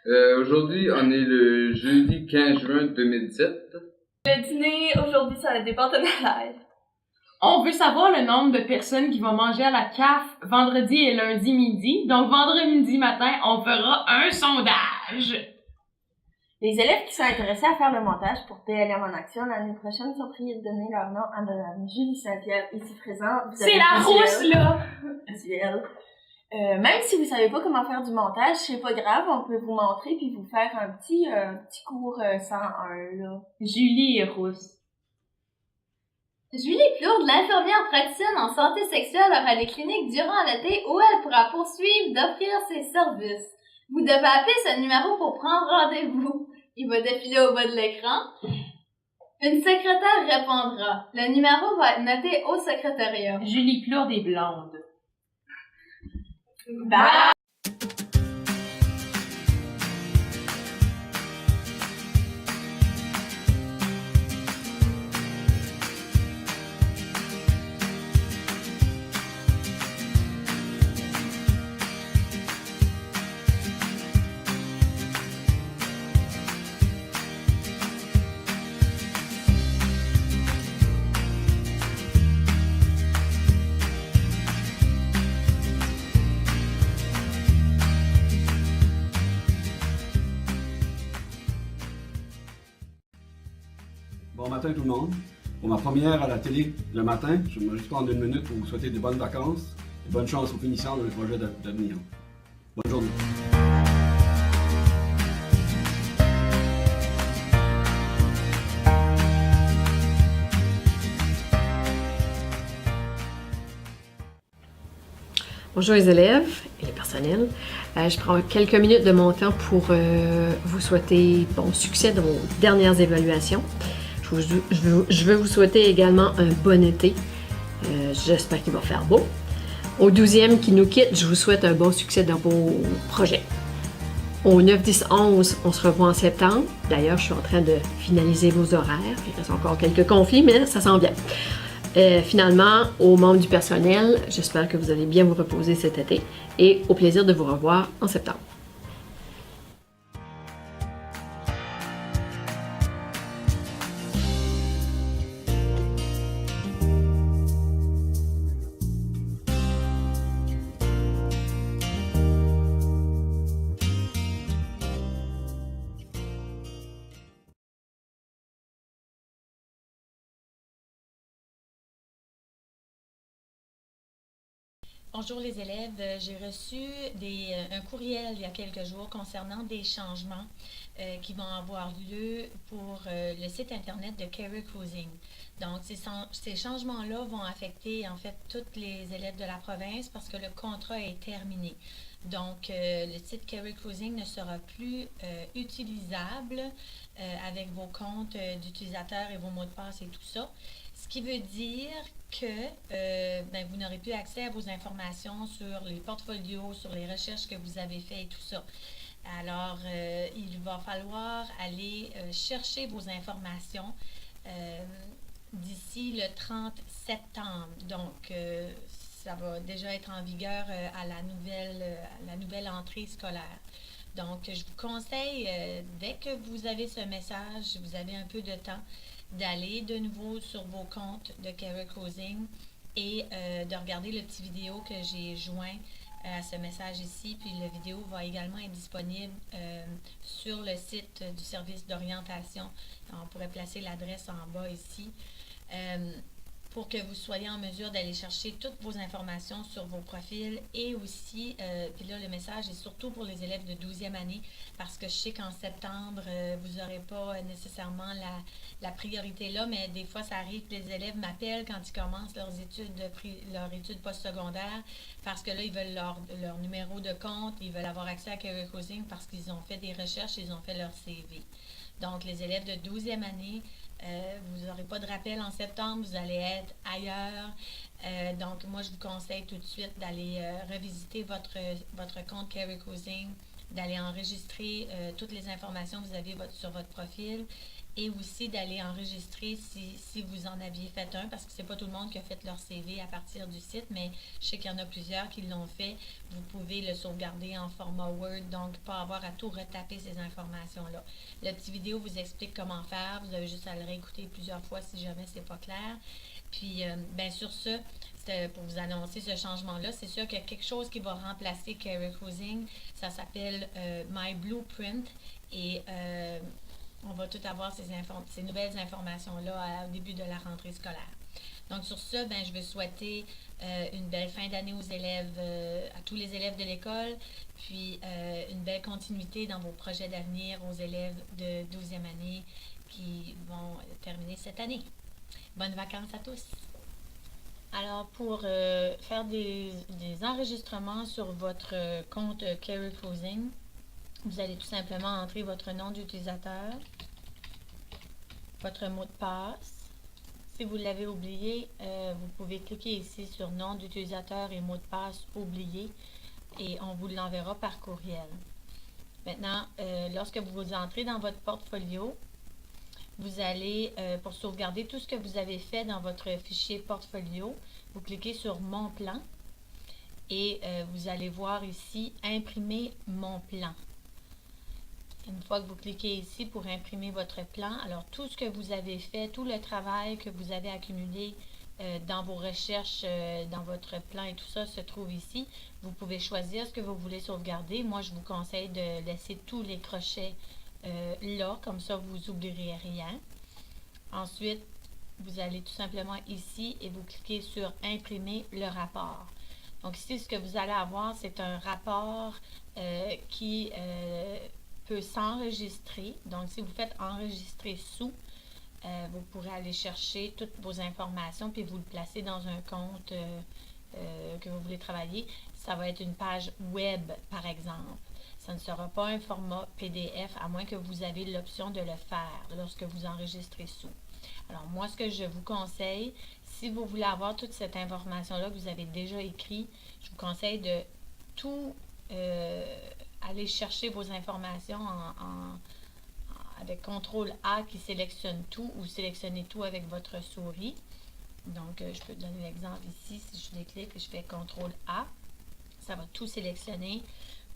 Aujourd'hui, on est le jeudi 15 juin 2017. Le dîner, aujourd'hui, ça va être des pâtes à l'ail. On veut savoir le nombre de personnes qui vont manger à la CAF vendredi et lundi midi. Donc, vendredi midi matin, on fera un sondage. Les élèves qui sont intéressés à faire le montage pour PLM en action l'année prochaine sont priés de donner leur nom à Madame Julie Saint-Pierre, ici présente. C'est la rousse, là! Visuel. Même si vous savez pas comment faire du montage, c'est pas grave, on peut vous montrer puis vous faire un petit cours 101, là. Julie est rousse. Julie Plourde, l'infirmière praticienne en santé sexuelle, aura des cliniques durant l'été où elle pourra poursuivre d'offrir ses services. Vous devez appeler ce numéro pour prendre rendez-vous. Il va défiler au bas de l'écran. Une secrétaire répondra. Le numéro va être noté au secrétariat. Julie Plourde est blonde. Bye! Bon matin tout le monde. Pour ma première à la télé le matin, je vais juste prendre une minute pour vous souhaiter de bonnes vacances et bonne chance aux finissants dans le projet d'avenir. Bonne journée. Bonjour les élèves et les personnels. Je prends quelques minutes de mon temps pour vous souhaiter bon succès dans vos dernières évaluations. Je veux vous souhaiter également un bon été. J'espère qu'il va faire beau. Au 12e qui nous quitte, je vous souhaite un bon succès dans vos projets. Au 9, 10, 11, on se revoit en septembre. D'ailleurs, je suis en train de finaliser vos horaires. Il reste encore quelques conflits, mais ça s'en vient. Finalement, aux membres du personnel, j'espère que vous allez bien vous reposer cet été et au plaisir de vous revoir en septembre. Bonjour les élèves, j'ai reçu un courriel il y a quelques jours concernant des changements qui vont avoir lieu pour le site internet de Career Cruising. Donc ces changements-là vont affecter en fait tous les élèves de la province parce que le contrat est terminé. Donc le site Career Cruising ne sera plus utilisable avec vos comptes d'utilisateurs et vos mots de passe et tout ça. Ce qui veut dire que vous n'aurez plus accès à vos informations sur les portfolios, sur les recherches que vous avez faites et tout ça. Alors, il va falloir aller chercher vos informations d'ici le 30 septembre. Donc, ça va déjà être en vigueur à la nouvelle entrée scolaire. Donc, je vous conseille, dès que vous avez ce message, vous avez un peu de temps, d'aller de nouveau sur vos comptes de Career Cruising et de regarder le petit vidéo que j'ai joint à ce message ici. Puis la vidéo va également être disponible sur le site du service d'orientation. On pourrait placer l'adresse en bas ici. Pour que vous soyez en mesure d'aller chercher toutes vos informations sur vos profils et aussi, puis là le message est surtout pour les élèves de 12e année parce que je sais qu'en septembre, vous n'aurez pas nécessairement la priorité là, mais des fois ça arrive que les élèves m'appellent quand ils commencent leurs études postsecondaires parce que là ils veulent leur numéro de compte, ils veulent avoir accès à Career Cruising parce qu'ils ont fait des recherches, ils ont fait leur CV. Donc les élèves de 12e année, vous n'aurez pas de rappel en septembre, vous allez être ailleurs. Donc, moi, je vous conseille tout de suite d'aller revisiter votre compte Career Cruising, d'aller enregistrer toutes les informations que vous avez sur votre profil et aussi d'aller enregistrer si vous en aviez fait un, parce que c'est pas tout le monde qui a fait leur CV à partir du site, mais je sais qu'il y en a plusieurs qui l'ont fait. Vous pouvez le sauvegarder en format Word, donc pas avoir à tout retaper ces informations-là. La petite vidéo vous explique comment faire. Vous avez juste à le réécouter plusieurs fois si jamais c'est pas clair. Puis, bien sur ce, pour vous annoncer ce changement-là, c'est sûr qu'il y a quelque chose qui va remplacer Career Cruising. Ça s'appelle My Blueprint et on va tout avoir ces nouvelles informations-là au début de la rentrée scolaire. Donc sur ce, ben, je vais souhaiter une belle fin d'année aux élèves, à tous les élèves de l'école, puis une belle continuité dans vos projets d'avenir aux élèves de 12e année qui vont terminer cette année. Bonnes vacances à tous! Alors, pour faire des enregistrements sur votre compte Career Cruising, vous allez tout simplement entrer votre nom d'utilisateur, votre mot de passe. Si vous l'avez oublié, vous pouvez cliquer ici sur nom d'utilisateur et mot de passe oublié et on vous l'enverra par courriel. Maintenant, lorsque vous entrez dans votre portfolio, vous allez, pour sauvegarder tout ce que vous avez fait dans votre fichier portfolio, vous cliquez sur Mon plan et vous allez voir ici Imprimer mon plan. Une fois que vous cliquez ici pour imprimer votre plan, alors tout ce que vous avez fait, tout le travail que vous avez accumulé dans vos recherches, dans votre plan et tout ça se trouve ici. Vous pouvez choisir ce que vous voulez sauvegarder. Moi, je vous conseille de laisser tous les crochets là, comme ça vous n'oublierez rien. Ensuite, vous allez tout simplement ici et vous cliquez sur Imprimer le rapport. Donc ici, ce que vous allez avoir, c'est un rapport qui peut s'enregistrer. Donc si vous faites enregistrer sous, vous pourrez aller chercher toutes vos informations puis vous le placer dans un compte que vous voulez travailler. Ça va être une page web, par exemple. Ça ne sera pas un format PDF, à moins que vous avez l'option de le faire lorsque vous enregistrez sous. Alors, moi, ce que je vous conseille, si vous voulez avoir toute cette information-là que vous avez déjà écrit, je vous conseille de tout aller chercher vos informations avec CTRL-A qui sélectionne tout ou sélectionnez tout avec votre souris. Donc, je peux donner l'exemple ici. Si je déclic et je fais CTRL-A, ça va tout sélectionner.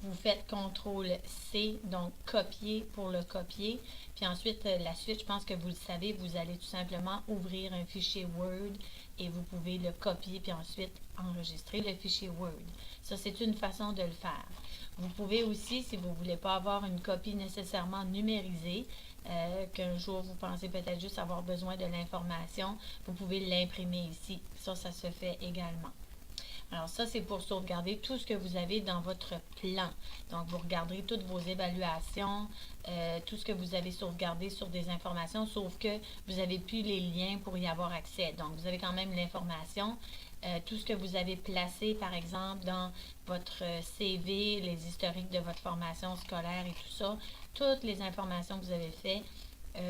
Vous faites CTRL-C, donc copier pour le copier. Puis ensuite, la suite, je pense que vous le savez, vous allez tout simplement ouvrir un fichier Word et vous pouvez le copier puis ensuite enregistrer le fichier Word. Ça, c'est une façon de le faire. Vous pouvez aussi, si vous ne voulez pas avoir une copie nécessairement numérisée, qu'un jour vous pensez peut-être juste avoir besoin de l'information, vous pouvez l'imprimer ici. Ça se fait également. Alors ça, c'est pour sauvegarder tout ce que vous avez dans votre plan. Donc, vous regarderez toutes vos évaluations, tout ce que vous avez sauvegardé sur des informations, sauf que vous n'avez plus les liens pour y avoir accès. Donc, vous avez quand même l'information. Tout ce que vous avez placé, par exemple, dans votre CV, les historiques de votre formation scolaire et tout ça, toutes les informations que vous avez faites,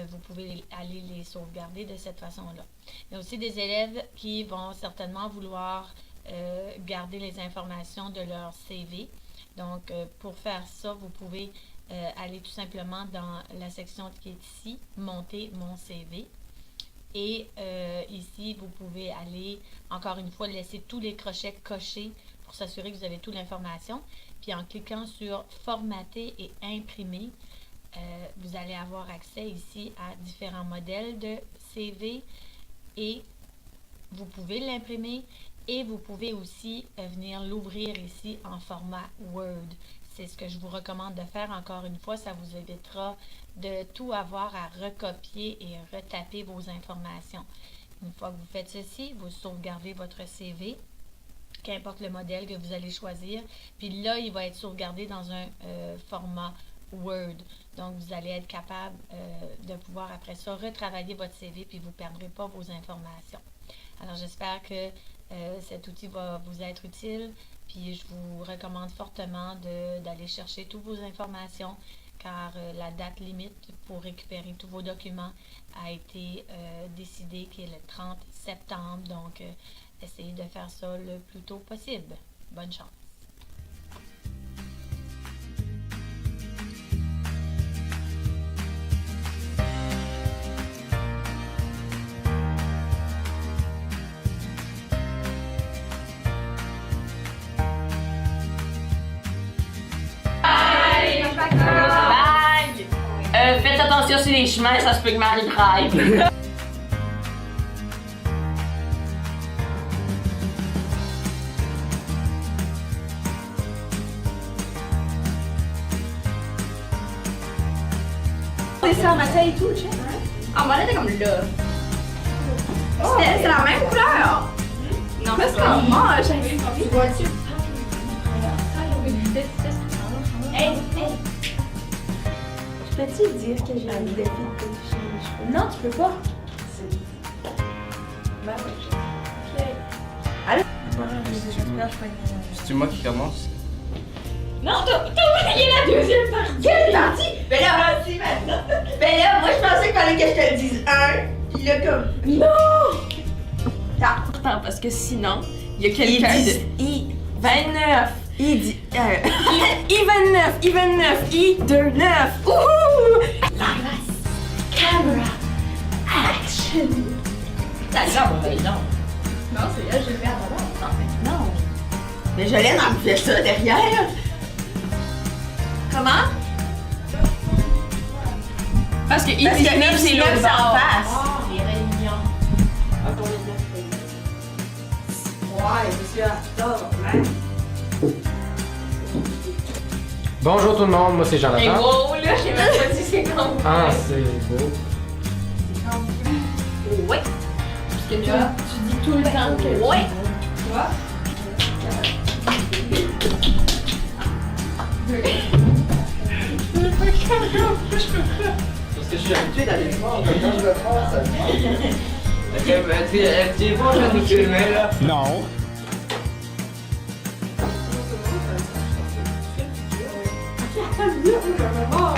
vous pouvez aller les sauvegarder de cette façon-là. Il y a aussi des élèves qui vont certainement vouloir garder les informations de leur CV. Donc, pour faire ça, vous pouvez aller tout simplement dans la section qui est ici, monter mon CV. Et ici, vous pouvez aller, encore une fois, laisser tous les crochets cochés pour s'assurer que vous avez toute l'information. Puis en cliquant sur formater et imprimer, vous allez avoir accès ici à différents modèles de CV et vous pouvez l'imprimer. Et vous pouvez aussi venir l'ouvrir ici en format Word. C'est ce que je vous recommande de faire. Encore une fois, ça vous évitera de tout avoir à recopier et retaper vos informations. Une fois que vous faites ceci, vous sauvegardez votre CV, qu'importe le modèle que vous allez choisir. Puis là, il va être sauvegardé dans un format Word. Donc, vous allez être capable de pouvoir après ça retravailler votre CV puis vous ne perdrez pas vos informations. Alors, j'espère que cet outil va vous être utile, puis je vous recommande fortement d'aller chercher toutes vos informations car la date limite pour récupérer tous vos documents a été décidée qui est le 30 septembre, donc essayez de faire ça le plus tôt possible. Bonne chance! attention sur les chemins, ça se peut que Marie drive. C'est ça, ma taille et tout, tu sais. Ah, moi, elle était comme là. C'est la même couleur. Non, mais c'est comme moi, j'avais une voiture. Hey, hey. Peux-tu dire que j'ai envie de changer les cheveux? Non, tu peux pas. Ben oui. Ok. Allô? C'est moi qui commence. Non, t'as oublié la deuxième partie! Quelle partie? Ben là, vas-y maintenant! Ben là, moi je pensais qu'il fallait que je te le dise un, pis là comme... Non! Attends, parce que sinon, il y a quelqu'un de I-29. Il dit... I-29, I-29, I-29. Ouhou! Camera! Action! Non. Non, c'est là, je vais avant. Non. Mais Jolene, elle me fait ça derrière! Comment? Parce que Parce que I-29, c'est l'autre l'autre c'est en bord. face! Les réunions. Bonjour tout le monde, moi c'est Et Jonathan. wow, là, j'ai même pas dit c'est comme... Ah, c'est beau. Ouais. Parce que toi, tu dis tout le temps que... Ouais. Parce que je suis habitué d'aller le voir, mais quand je le prends, ça Ok, ben tu es pas de nous filmer là? Non. Ah,